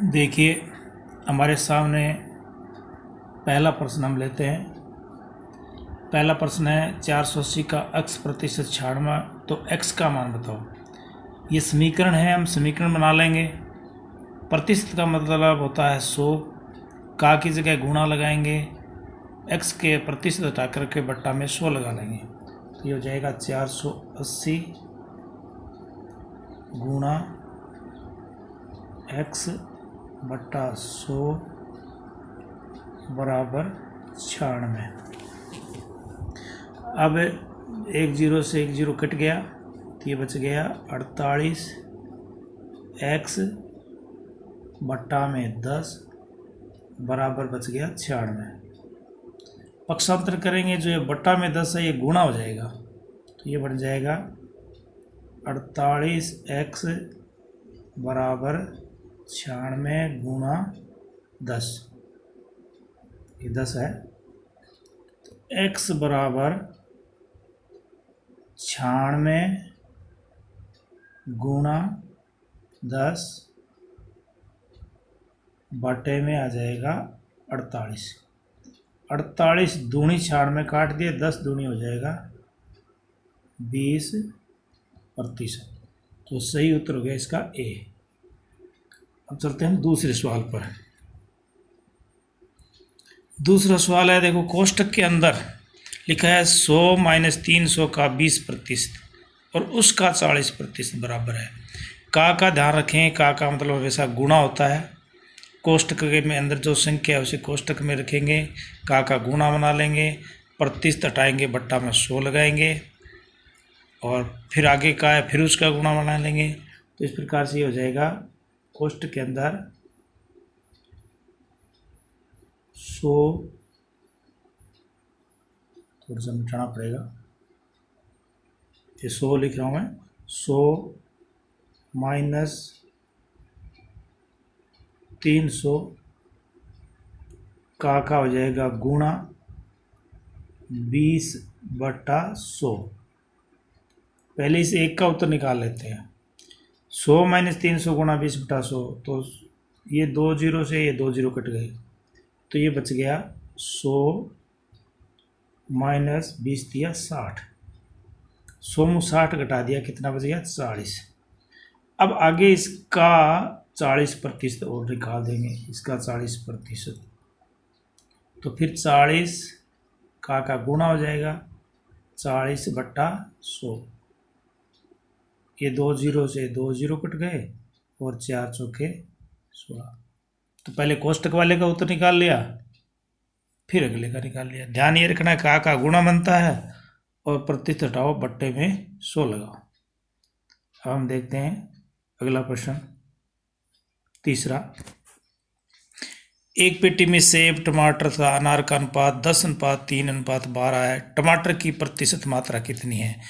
देखिए हमारे सामने पहला प्रश्न हम लेते हैं। पहला प्रश्न है 480 का x प्रतिशत 96, तो x का मान बताओ। ये समीकरण है, हम समीकरण बना लेंगे। प्रतिशत का मतलब होता है 100, का की जगह गुणा लगाएंगे, x के प्रतिशत हटा करके बट्टा में 100 लगा लेंगे, तो ये हो जाएगा 480 गुणा x बट्टा 100 बराबर 96। अब एक जीरो से एक जीरो कट गया तो ये बच गया 48 x बट्टा में 10 बराबर बच गया 96। पक्षांतर करेंगे, जो ये बट्टा में 10 है ये गुणा हो जाएगा, तो ये बन जाएगा 48x बराबर 96 गुणा 10, ये 10 है, तो x बराबर 96 गुणा 10 बटे में आ जाएगा 48। 48 दूनी 96 काट दिए, 10 दूनी हो जाएगा 20%। तो सही उत्तर हो गया इसका ए। अब चलते हैं दूसरे सवाल पर। दूसरा सवाल है, देखो कोष्टक के अंदर लिखा है 100 माइनस 300 का 20% और उसका 40% बराबर है। का ध्यान रखें, का मतलब हमेशा गुणा होता है। कोष्टक के में अंदर जो संख्या है उसे कोष्टक में रखेंगे, का गुणा बना लेंगे, प्रतिशत हटाएंगे, बट्टा में 100 लगाएंगे और फिर आगे का है फिर उसका गुणा बना लेंगे। तो इस प्रकार से ये हो जाएगा कोष्टक के अंदर 100, थोड़ा सा मिटाना पड़ेगा, ये 100 लिख रहा हूँ मैं, 100 माइनस 300 का हो जाएगा गुणा 20 बट्टा 100। पहले इस एक का उत्तर निकाल लेते हैं। 100 माइनस 300 गुणा 20 बटा 100, तो ये 2 जीरो से ये 2 जीरो कट गए, तो ये बच गया 100 माइनस 20 दिया 60, 100 में 60 घटा दिया, कितना बच गया 40। अब आगे इसका 40% और निकाल देंगे, इसका 40%, तो फिर 40 का गुणा हो जाएगा 40 बट्टा 100, ये 2 जीरो से 2 जीरो कट गए और 4 चौके 16। तो पहले कोष्टक वाले का उत्तर निकाल लिया, फिर अगले का निकाल लिया। ध्यान ये रखना है का गुणा बनता है और प्रतिशत हटाओ, बट्टे में 100 लगाओ। अब हम देखते हैं अगला प्रश्न, तीसरा। एक पेटी में सेब, टमाटर तथा अनार का अनुपात 10:3:12 है। टमाटर की प्रतिशत मात्रा कितनी है?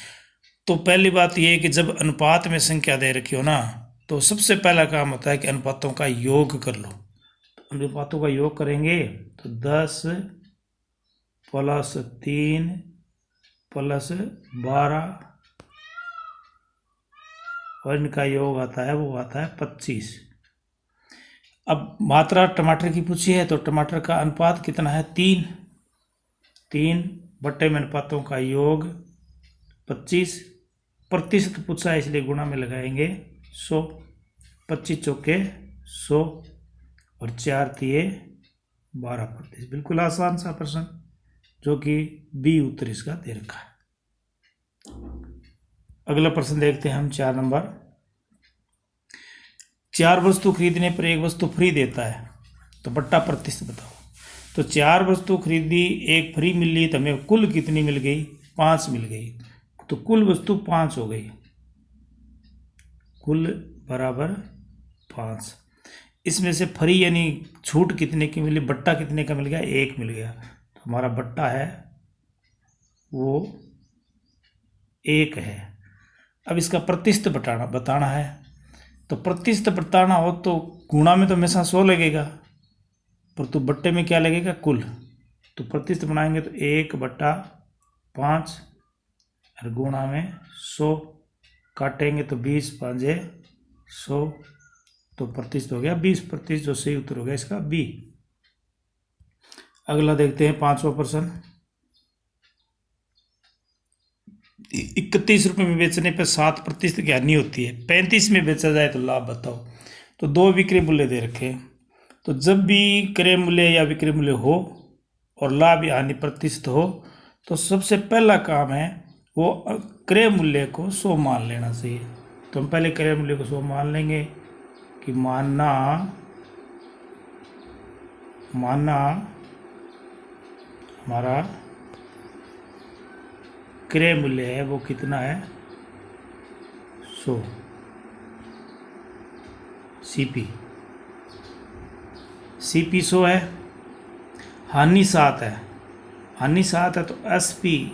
तो पहली बात यह है कि जब अनुपात में संख्या दे रखी हो ना, तो सबसे पहला काम होता है कि अनुपातों का योग कर लो। तो अनुपातों का योग करेंगे तो 10 + 3 + 12 और इनका योग आता है, वो आता है 25। अब मात्रा टमाटर की पूछी है, तो टमाटर का अनुपात कितना है? 3 बट्टे में अनुपातों का योग 25, प्रतिशत पूछा है इसलिए गुणा में लगाएंगे 100, 25 चौके 100 और 4 तिये 12%। बिल्कुल आसान सा प्रश्न, जो कि बी उत्तर इसका दे रखा है। अगला प्रश्न देखते हैं हम, 4 नंबर। 4 वस्तु खरीदने पर एक वस्तु फ्री देता है, तो बट्टा प्रतिशत बताओ। तो 4 वस्तु खरीदी, एक फ्री मिल रही, तो हमें कुल कितनी मिल गई? 5 मिल गई, तो कुल वस्तु 5 हो गई, कुल बराबर 5। इसमें से फ्री यानी छूट कितने की मिली? बट्टा कितने का मिल गया? 1 मिल गया, तो हमारा बट्टा है वो 1 है। अब इसका प्रतिशत बताना है, तो प्रतिशत बताना हो तो गुणा में तो हमेशा 100 लगेगा, पर तो बट्टे में क्या लगेगा? कुल। तो प्रतिशत बनाएंगे तो 1/5 और गुणा में 100, काटेंगे तो 20 × 5 = 100, तो प्रतिशत हो गया 20%, जो सही उत्तर हो गया इसका बी। अगला देखते हैं 5वां प्रश्न। 31 रुपये में बेचने पर 7% की हानि होती है, 35 में बेचा जाए तो लाभ बताओ। तो दो विक्रय मूल्य दे रखे हैं, तो जब भी क्रय मूल्य या विक्रय मूल्य हो और लाभ या हानि प्रतिशत हो, तो सबसे पहला काम है वो क्रय मूल्य को 100 मान लेना चाहिए। तो हम पहले क्रय मूल्य को 100 मान लेंगे कि मानना हमारा क्रय मूल्य है वो कितना है 100 सीपी 100 है। हानि 7 है, तो एसपी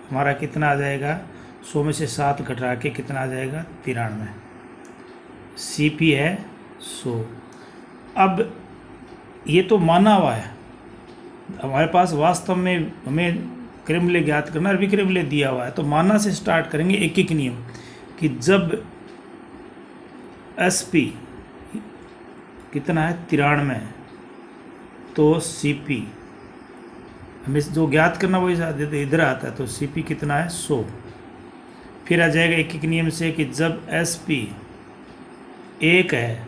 हमारा कितना आ जाएगा, 100 में से 7 घटा के कितना आ जाएगा 93। सीपी है 100। अब ये तो माना हुआ है, हमारे पास वास्तव में हमें क्रय मूल्य ज्ञात करना और विक्रय मूल्य दिया हुआ है, तो माना से स्टार्ट करेंगे एक एक नियम कि जब एसपी कितना है 93, तो सीपी हमें जो ज्ञात करना वो इधर आता है, तो सीपी कितना है 100। फिर आ जाएगा एक एक नियम से कि जब एसपी 1 है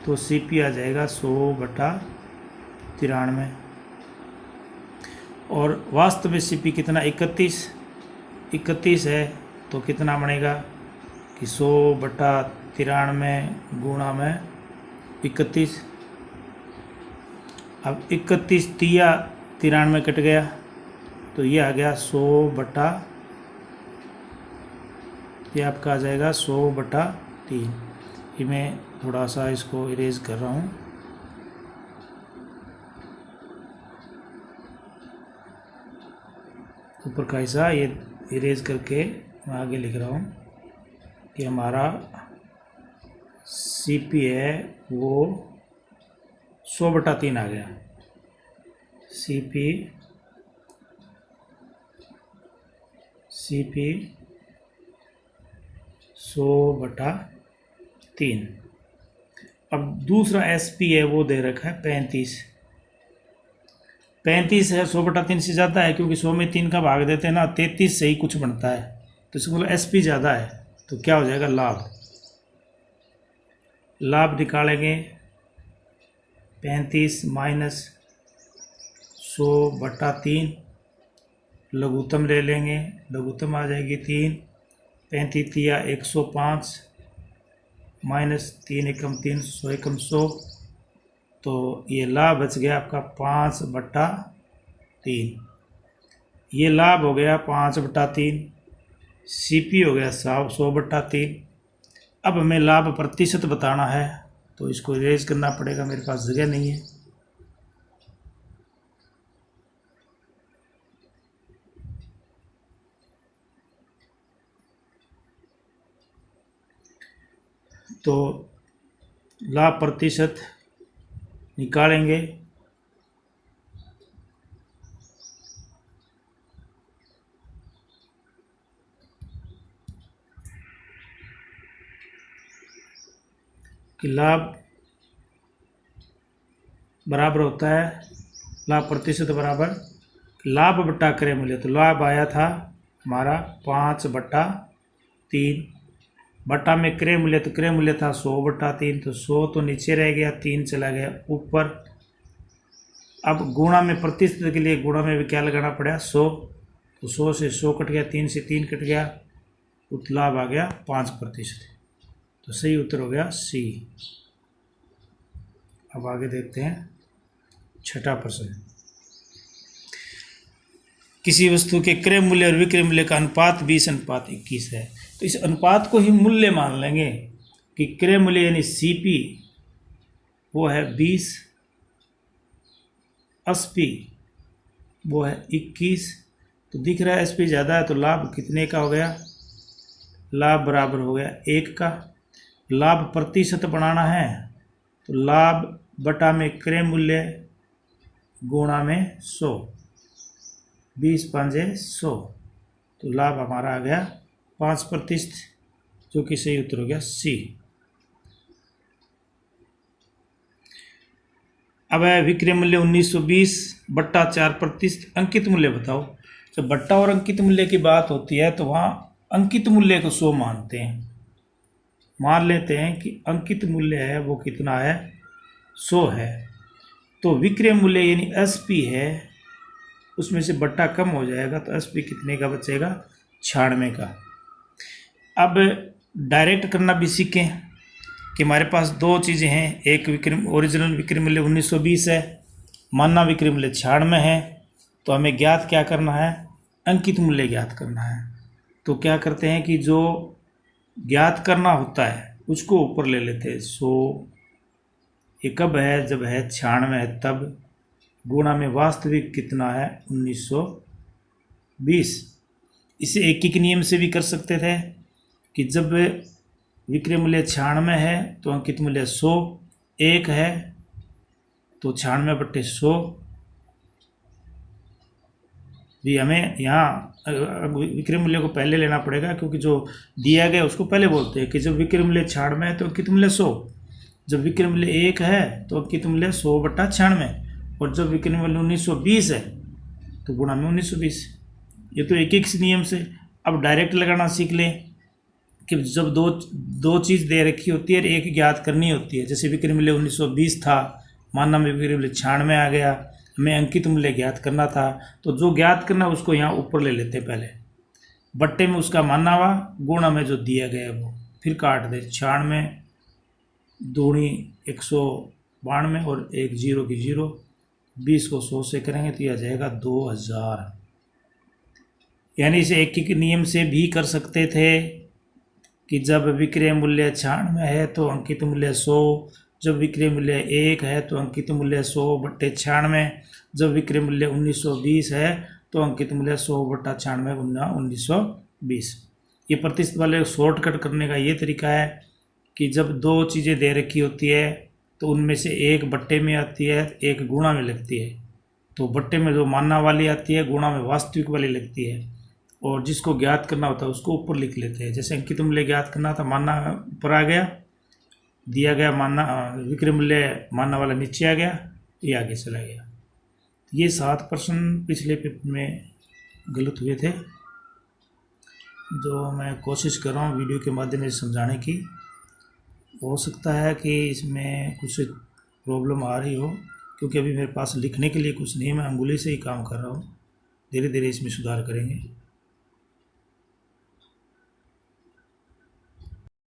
तो सीपी आ जाएगा 100/93, और वास्तव में सीपी कितना 31 है, तो कितना बनेगा कि 100/93 गुणा में 31। अब 31 तिया 93 कट गया, तो ये आ गया 100 ये आपका आ जाएगा 100/3। ये मैं थोड़ा सा इसको इरेज कर रहा हूँ। ऊपर का हिस्सा ये इरेज करके मैं आगे लिख रहा हूँ कि हमारा सीपी है वो 100/3 आ गया। सीपी 100/3। अब दूसरा एसपी है वो दे रखा है 35 है। 100/3 से ज़्यादा है, क्योंकि 100 में 3 का भाग देते हैं ना, 33 से ही कुछ बनता है, तो इसको मतलब एसपी ज़्यादा है, तो क्या हो जाएगा लाभ निकालेंगे 35 माइनस 100/3, लघुत्तम ले लेंगे, लघुत्तम आ जाएगी 3, 35 या 105 माइनस 3 एकम 3, 100 एकम 100, तो ये लाभ बच गया आपका 5/3। ये लाभ हो गया 5/3, सीपी हो गया 100/3। अब हमें लाभ प्रतिशत बताना है, तो इसको इरेज करना पड़ेगा, मेरे पास जगह नहीं है। तो लाभ प्रतिशत निकालेंगे, कि लाभ बराबर होता है, लाभ प्रतिशत बराबर लाभ बटा क्रय मूल्य। तो लाभ आया था हमारा 5/3, बटा में क्रय मूल्य, तो क्रय मूल्य था 100/3, तो 100 तो नीचे रह गया, 3 चला गया ऊपर। अब गुणा में प्रतिशत के लिए गुणा में भी क्या लगाना पड़ा 100, तो 100 से 100 कट गया, 3 से 3 कट गया, तो लाभ आ गया 5%। तो सही उत्तर हो गया सी। अब आगे देखते हैं 6ठा प्रश्न। किसी वस्तु के क्रय मूल्य और विक्रय मूल्य का अनुपात 20:21 है, तो इस अनुपात को ही मूल्य मान लेंगे कि क्रय मूल्य यानी सीपी वो है 20, एसपी वो है 21, तो दिख रहा है एसपी ज़्यादा है, तो लाभ कितने का हो गया, लाभ बराबर हो गया 1 का। लाभ प्रतिशत बनाना है, तो लाभ बटा में क्रय मूल्य गुणा में 100, 20 पंजे 100, तो लाभ हमारा आ गया 5%, जो कि सही उत्तर हो गया सी। अब है विक्रय मूल्य 1920 बट्टा 4% अंकित मूल्य बताओ। जब बट्टा और अंकित मूल्य की बात होती है तो वहाँ अंकित मूल्य को 100 मानते हैं। मान लेते हैं कि अंकित मूल्य है वो कितना है, 100 है। तो विक्रय मूल्य यानी एसपी है, उसमें से बट्टा कम हो जाएगा तो एसपी कितने का बचेगा, 96 का। अब डायरेक्ट करना भी सीखें कि हमारे पास दो चीज़ें हैं, एक विक्रय ओरिजिनल विक्रय मूल्य 1920 है, मानना विक्रय मूल्य 96 है। तो हमें ज्ञात क्या करना है, अंकित मूल्य ज्ञात करना है। तो क्या करते हैं कि जो ज्ञात करना होता है उसको ऊपर ले लेते हैं 100। ये कब है, जब है 96 है तब, गुणा में वास्तविक कितना है 1920। इसे एक एक नियम से भी कर सकते थे कि जब विक्रय मूल्य 96 है तो अंकित मूल्य 100, 1 है तो 96/100 भी हमें यहाँ विक्रय मूल्य को पहले लेना पड़ेगा, क्योंकि जो दिया गया उसको पहले बोलते हैं कि जब विक्रय मूल्य 96 है तो अंकित मूल्य 100, जब विक्रय मूल्य 1 है तो अंकित मूल्य 100/96, और जब विक्रय मूल्य 1920 है तो गुणा में 1920। ये तो एक एक नियम से। अब डायरेक्ट लगाना सीख लें कि जब दो चीज़ दे रखी होती है, एक ज्ञात करनी होती है। जैसे विक्रय मूल्य 1920 था, मानना में विक्रय मूल्य 96 आ गया, हमें अंकित मूल्य ज्ञात करना था, तो जो ज्ञात करना उसको यहाँ ऊपर ले लेते हैं पहले, बट्टे में उसका मानना हुआ, गुणा में जो दिया गया वो, फिर काट दे 96 दूनी 192 और 1 0 की 0, 20 को 100 से करेंगे तो यह आ जाएगा 2000। यानी इसे एक एक नियम से भी कर सकते थे कि जब विक्रय मूल्य 96 है तो अंकित मूल्य 100, जब विक्रय मूल्य 1 है तो अंकित मूल्य 100/96, जब विक्रय मूल्य 1920 है तो अंकित मूल्य 100/96 गुना 1920। ये प्रतिशत वाले शॉर्टकट करने का ये तरीका है कि जब दो चीज़ें दे रखी होती है तो उनमें से एक बट्टे में आती है, एक गुणा में लगती है। तो बट्टे में जो मानना वाली आती है, गुणा में वास्तविक वाली लगती है, और जिसको ज्ञात करना होता है उसको ऊपर लिख लेते हैं। जैसे अंकित मूल्य ज्ञात करना था, मानना ऊपर आ गया, दिया गया मानना विक्रय मूल्य मानना वाला नीचे आ गया, ये आगे चला गया। ये 7 प्रश्न पिछले पेपर में गलत हुए थे, जो मैं कोशिश कर रहा हूँ वीडियो के माध्यम से समझाने की। हो सकता है कि इसमें कुछ प्रॉब्लम आ रही हो, क्योंकि अभी मेरे पास लिखने के लिए कुछ नहीं है, मैं अंगुली से ही काम कर रहा हूँ। धीरे धीरे इसमें सुधार करेंगे।